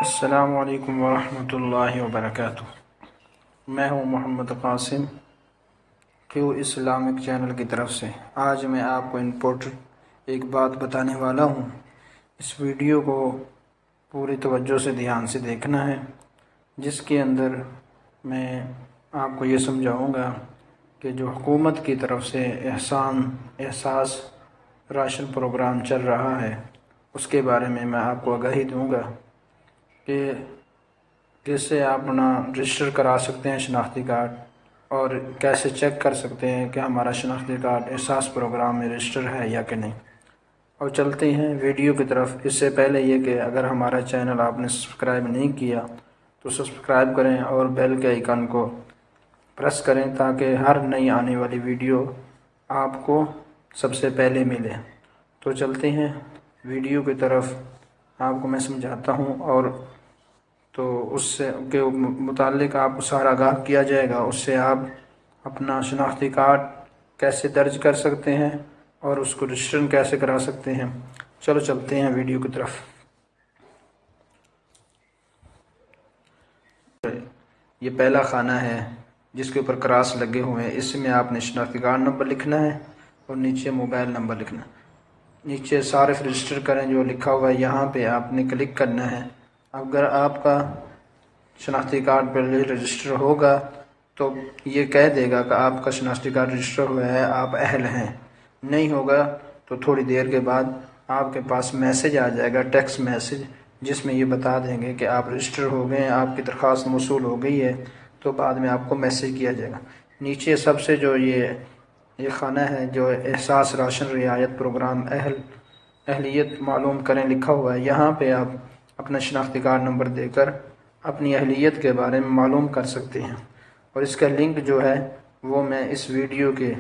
السلام علیکم ورحمۃ اللہ وبرکاتہ۔ میں ہوں محمد قاسم، کیو اسلامک چینل کی طرف سے۔ آج میں آپ کو امپورٹنٹ ایک بات بتانے والا ہوں۔ اس ویڈیو کو پوری توجہ سے دھیان سے دیکھنا ہے، جس کے اندر میں آپ کو یہ سمجھاؤں گا کہ جو حکومت کی طرف سے احساس راشن پروگرام چل رہا ہے، اس کے بارے میں آپ کو آگاہی دوں گا کہ کیسے آپ اپنا رجسٹر کرا سکتے ہیں شناختی کارڈ، اور کیسے چیک کر سکتے ہیں کہ ہمارا شناختی کارڈ احساس پروگرام میں رجسٹر ہے یا کہ نہیں۔ اور چلتے ہیں ویڈیو کی طرف۔ اس سے پہلے یہ کہ اگر ہمارا چینل آپ نے سبسکرائب نہیں کیا تو سبسکرائب کریں اور بیل کے آئیکن کو پریس کریں تاکہ ہر نئی آنے والی ویڈیو آپ کو سب سے پہلے ملے۔ تو چلتے ہیں ویڈیو کی طرف، آپ کو میں سمجھاتا ہوں، اور تو اس سے کے متعلق آپ کو سارا آگاہ کیا جائے گا۔ اس سے آپ اپنا شناختی کارڈ کیسے درج کر سکتے ہیں اور اس کو رجسٹر کیسے کرا سکتے ہیں۔ چلو چلتے ہیں ویڈیو کی طرف۔ یہ پہلا خانہ ہے جس کے اوپر کراس لگے ہوئے ہیں، اس میں آپ نے شناختی کارڈ نمبر لکھنا ہے اور نیچے موبائل نمبر لکھنا ہے۔ نیچے صارف رجسٹر کریں جو لکھا ہوا ہے، یہاں پہ آپ نے کلک کرنا ہے۔ اگر آپ کا شناختی کارڈ پہلے رجسٹر ہوگا تو یہ کہہ دے گا کہ آپ کا شناختی کارڈ رجسٹر ہوا ہے، آپ اہل ہیں۔ نہیں ہوگا تو تھوڑی دیر کے بعد آپ کے پاس میسج آ جائے گا، ٹیکسٹ میسج، جس میں یہ بتا دیں گے کہ آپ رجسٹر ہو گئے ہیں، آپ کی درخواست موصول ہو گئی ہے، تو بعد میں آپ کو میسج کیا جائے گا۔ نیچے سب سے جو یہ خانہ ہے جو احساس راشن رعایت پروگرام اہلیت معلوم کریں لکھا ہوا ہے، یہاں پہ آپ اپنا شناختی کارڈ نمبر دے کر اپنی اہلیت کے بارے میں معلوم کر سکتے ہیں۔ اور اس کا لنک جو ہے وہ میں اس ویڈیو کے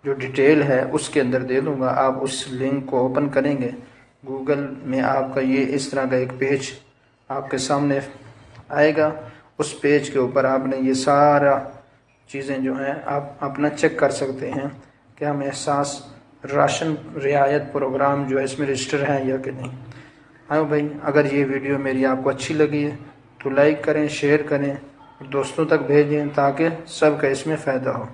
جو ڈیٹیل ہے اس کے اندر دے دوں گا۔ آپ اس لنک کو اوپن کریں گے، گوگل میں آپ کا یہ اس طرح کا ایک پیج آپ کے سامنے آئے گا۔ اس پیج کے اوپر آپ نے یہ سارا چیزیں جو ہیں آپ اپنا چیک کر سکتے ہیں کہ ہم احساس راشن رعایت پروگرام جو ہے اس میں رجسٹر ہے یا کہ نہیں۔ ہاں بھائی، اگر یہ ویڈیو میری آپ کو اچھی لگی ہے تو لائک کریں، شیئر کریں، دوستوں تک بھیجیں تاکہ سب کا اس میں فائدہ ہو۔